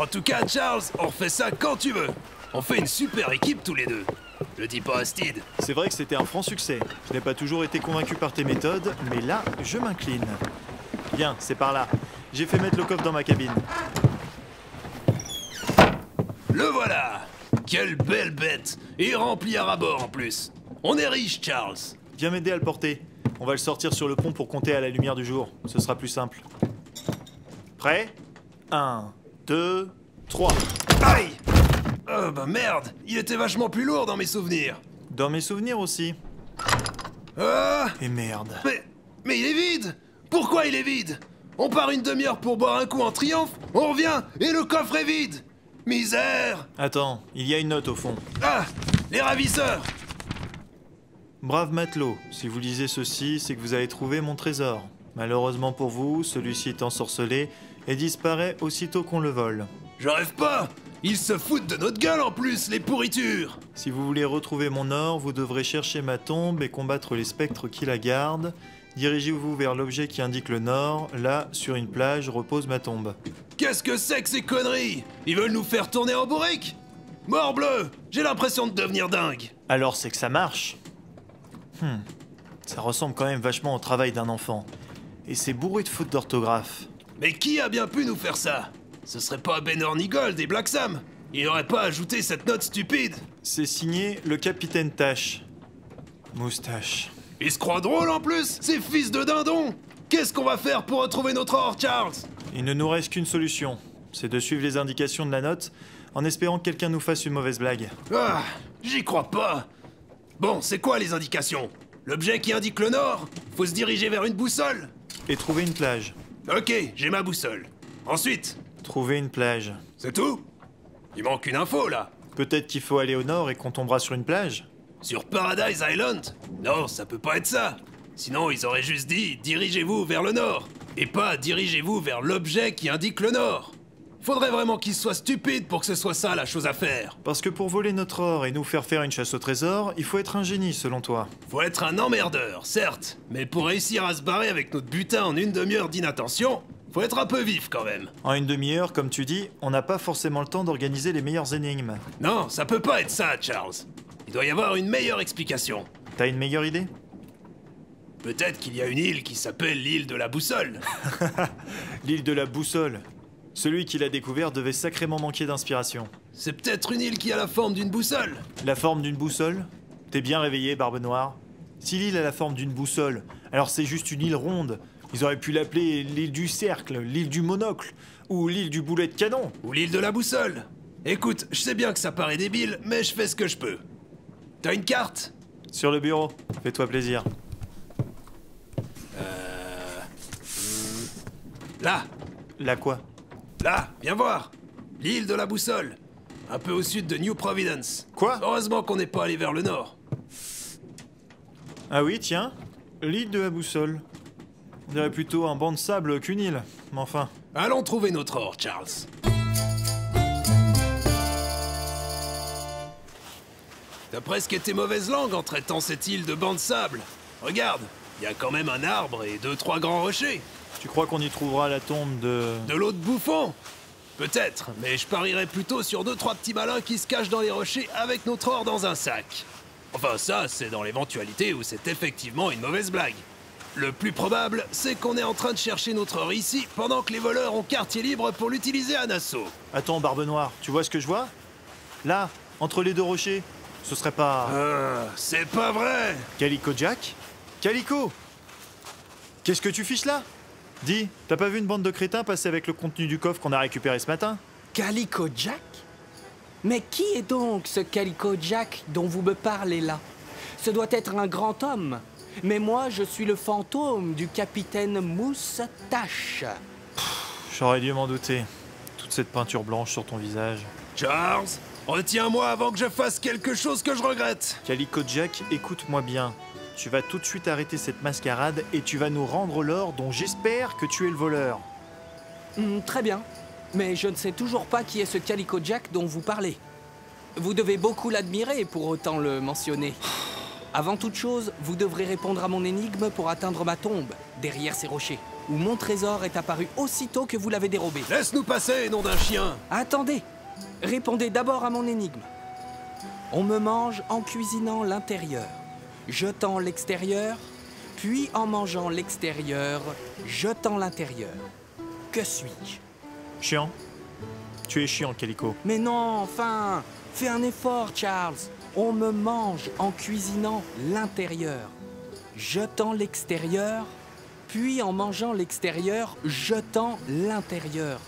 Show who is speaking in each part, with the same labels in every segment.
Speaker 1: En tout cas, Charles, on refait ça quand tu veux. On fait une super équipe tous les deux. Le dis pas à Steed.
Speaker 2: C'est vrai que c'était un franc succès. Je n'ai pas toujours été convaincu par tes méthodes, mais là, je m'incline. Bien, c'est par là. J'ai fait mettre le coffre dans ma cabine.
Speaker 1: Le voilà. Quelle belle bête. Et rempli à ras-bord en plus. On est riche, Charles.
Speaker 2: Viens m'aider à le porter. On va le sortir sur le pont pour compter à la lumière du jour. Ce sera plus simple. Prêt ? 1, 2, 3.
Speaker 1: Aïe. Oh bah merde. Il était vachement plus lourd dans mes souvenirs.
Speaker 2: Dans mes souvenirs aussi.
Speaker 1: Ah.
Speaker 2: Et merde.
Speaker 1: Mais il est vide. Pourquoi il est vide? On part une demi-heure pour boire un coup en triomphe, on revient et le coffre est vide. Misère.
Speaker 2: Attends, il y a une note au fond.
Speaker 1: Ah. Les ravisseurs.
Speaker 2: Brave matelot, si vous lisez ceci, c'est que vous avez trouvé mon trésor. Malheureusement pour vous, celui-ci est ensorcelé et disparaît aussitôt qu'on le vole.
Speaker 1: Je rêve pas. Ils se foutent de notre gueule en plus, les pourritures.
Speaker 2: Si vous voulez retrouver mon or, vous devrez chercher ma tombe et combattre les spectres qui la gardent. Dirigez-vous vers l'objet qui indique le nord. Là, sur une plage, repose ma tombe.
Speaker 1: Qu'est-ce que c'est que ces conneries? Ils veulent nous faire tourner en bourrique? Morbleu, j'ai l'impression de devenir dingue.
Speaker 2: Alors c'est que ça marche. Ça ressemble quand même vachement au travail d'un enfant. Et c'est bourré de fautes d'orthographe.
Speaker 1: Mais qui a bien pu nous faire ça? Ce serait pas Ben Hornigold et Black Sam. Il n'aurait pas ajouté cette note stupide.
Speaker 2: C'est signé le capitaine Tache. Moustache.
Speaker 1: Ils se croient drôles en plus, ces fils de dindons. Qu'est-ce qu'on va faire pour retrouver notre or, Charles?
Speaker 2: Il ne nous reste qu'une solution. C'est de suivre les indications de la note, en espérant que quelqu'un nous fasse une mauvaise blague.
Speaker 1: Ah, j'y crois pas. Bon, c'est quoi les indications? L'objet qui indique le nord? Faut se diriger vers une boussole?
Speaker 2: Et trouver une plage.
Speaker 1: Ok, j'ai ma boussole. Ensuite?
Speaker 2: Trouver une plage.
Speaker 1: C'est tout? Il manque une info, là.
Speaker 2: Peut-être qu'il faut aller au nord et qu'on tombera sur une plage?
Speaker 1: Sur Paradise Island? Non, ça peut pas être ça. Sinon, ils auraient juste dit « dirigez-vous vers le nord » et pas « dirigez-vous vers l'objet qui indique le nord ». Faudrait vraiment qu'ils soient stupides pour que ce soit ça la chose à faire.
Speaker 2: Parce que pour voler notre or et nous faire faire une chasse au trésor, il faut être un génie selon toi.
Speaker 1: Faut être un emmerdeur, certes, mais pour réussir à se barrer avec notre butin en une demi-heure d'inattention, faut être un peu vif quand même.
Speaker 2: En une demi-heure, comme tu dis, on n'a pas forcément le temps d'organiser les meilleures énigmes.
Speaker 1: Non, ça peut pas être ça, Charles. Il doit y avoir une meilleure explication.
Speaker 2: T'as une meilleure idée?
Speaker 1: Peut-être qu'il y a une île qui s'appelle l'île de la boussole.
Speaker 2: L'île de la boussole. Celui qui l'a découvert devait sacrément manquer d'inspiration.
Speaker 1: C'est peut-être une île qui a la forme d'une boussole.
Speaker 2: La forme d'une boussole? T'es bien réveillé, Barbe Noire. Si l'île a la forme d'une boussole, alors c'est juste une île ronde. Ils auraient pu l'appeler l'île du cercle, l'île du monocle, ou l'île du boulet de canon.
Speaker 1: Ou l'île de la boussole. Écoute, je sais bien que ça paraît débile, mais je fais ce que je peux. T'as une carte?
Speaker 2: Sur le bureau, fais-toi plaisir.
Speaker 1: Là.
Speaker 2: Là quoi?
Speaker 1: Là, viens voir. L'île de la boussole. Un peu au sud de New Providence.
Speaker 2: Quoi?
Speaker 1: Heureusement qu'on n'est pas allé vers le nord.
Speaker 2: Ah oui, tiens, l'île de la boussole. On dirait plutôt un banc de sable qu'une île, mais enfin...
Speaker 1: Allons trouver notre or, Charles. T'as presque été mauvaise langue en traitant cette île de banc de sable. Regarde, il y a quand même un arbre et 2-3 grands rochers.
Speaker 2: Tu crois qu'on y trouvera la tombe de...
Speaker 1: De l'eau de bouffon? Peut-être, mais je parierais plutôt sur 2-3 petits malins qui se cachent dans les rochers avec notre or dans un sac. Enfin ça, c'est dans l'éventualité où c'est effectivement une mauvaise blague. Le plus probable, c'est qu'on est en train de chercher notre or ici, pendant que les voleurs ont quartier libre pour l'utiliser à Nassau.
Speaker 2: Attends, Barbe Noire, tu vois ce que je vois? Là, entre les deux rochers, ce serait pas...
Speaker 1: C'est pas vrai!
Speaker 2: Calico Jack? Calico! Qu'est-ce que tu fiches là? Dis, t'as pas vu une bande de crétins passer avec le contenu du coffre qu'on a récupéré ce matin?
Speaker 3: Calico Jack? Mais qui est donc ce Calico Jack dont vous me parlez là? Ce doit être un grand homme. Mais moi, je suis le fantôme du capitaine Moustache.
Speaker 2: J'aurais dû m'en douter. Toute cette peinture blanche sur ton visage.
Speaker 1: Charles, retiens-moi avant que je fasse quelque chose que je regrette.
Speaker 2: Calico Jack, écoute-moi bien. Tu vas tout de suite arrêter cette mascarade et tu vas nous rendre l'or dont j'espère que tu es le voleur.
Speaker 3: Très bien. Mais je ne sais toujours pas qui est ce Calico Jack dont vous parlez. Vous devez beaucoup l'admirer pour autant le mentionner. Avant toute chose, vous devrez répondre à mon énigme pour atteindre ma tombe, derrière ces rochers. où mon trésor est apparu aussitôt que vous l'avez dérobé.
Speaker 1: Laisse-nous passer, nom d'un chien.
Speaker 3: Attendez, répondez d'abord à mon énigme. On me mange en cuisinant l'intérieur, jetant l'extérieur, puis en mangeant l'extérieur, jetant l'intérieur. Que suis-je?
Speaker 2: Chiant. Tu es chiant, Calico.
Speaker 3: Mais non, enfin, fais un effort, Charles. On me mange en cuisinant l'intérieur, jetant l'extérieur, puis en mangeant l'extérieur, jetant l'intérieur.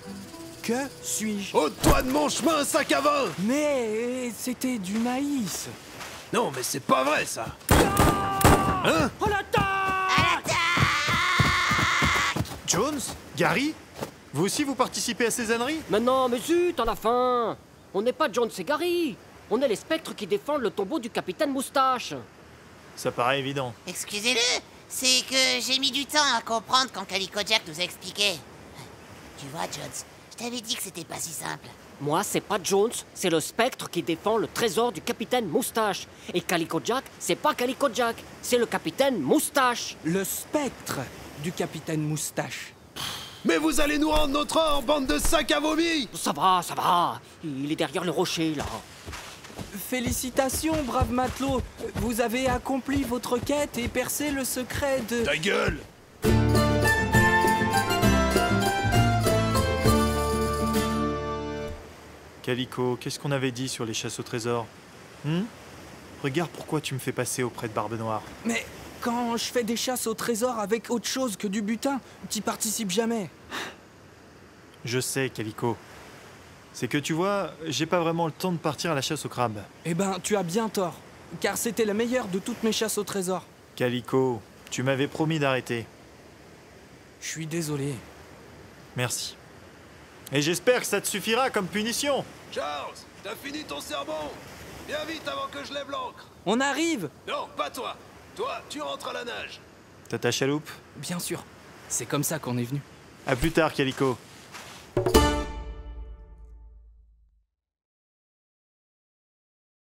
Speaker 3: Que suis-je?
Speaker 1: Ôte-toi de mon chemin, sac à vin.
Speaker 3: Mais c'était du maïs.
Speaker 1: Non, mais c'est pas vrai, ça. Hein?
Speaker 3: Oh l'attaque!
Speaker 2: Jones? Gary? Vous aussi, vous participez à ces âneries?
Speaker 4: Mais non, mais zut, à la fin! On n'est pas Jones et Gary. On est les spectres qui défendent le tombeau du capitaine Moustache.
Speaker 2: Ça paraît évident.
Speaker 5: Excusez-le, c'est que j'ai mis du temps à comprendre quand Calico Jack nous a expliqué. Tu vois, Jones, je t'avais dit que c'était pas si simple.
Speaker 4: Moi, c'est pas Jones, c'est le spectre qui défend le trésor du capitaine Moustache. Et Calico Jack, c'est pas Calico Jack, c'est le capitaine Moustache.
Speaker 3: Le spectre du capitaine Moustache.
Speaker 1: Mais vous allez nous rendre notre or, bande de sacs à vomi.
Speaker 4: Ça va, ça va. Il est derrière le rocher, là.
Speaker 3: Félicitations, brave matelot. Vous avez accompli votre quête et percé le secret de...
Speaker 1: Ta gueule.
Speaker 2: Calico, qu'est-ce qu'on avait dit sur les chasses au trésor? Regarde pourquoi tu me fais passer auprès de Barbe Noire.
Speaker 3: Mais quand je fais des chasses au trésor avec autre chose que du butin, t'y participes jamais.
Speaker 2: Je sais, Calico. C'est que tu vois, j'ai pas vraiment le temps de partir à la chasse au crabe.
Speaker 3: Eh ben, tu as bien tort. Car c'était la meilleure de toutes mes chasses au trésor.
Speaker 2: Calico, tu m'avais promis d'arrêter.
Speaker 3: Je suis désolé.
Speaker 2: Merci. Et j'espère que ça te suffira comme punition.
Speaker 1: Charles, t'as fini ton sermon. Viens vite avant que je lève l'ancre.
Speaker 3: On arrive!
Speaker 1: Non, pas toi. Toi, tu rentres à la nage.
Speaker 2: T'as ta chaloupe?
Speaker 3: Bien sûr. C'est comme ça qu'on est venu.
Speaker 2: À plus tard, Calico.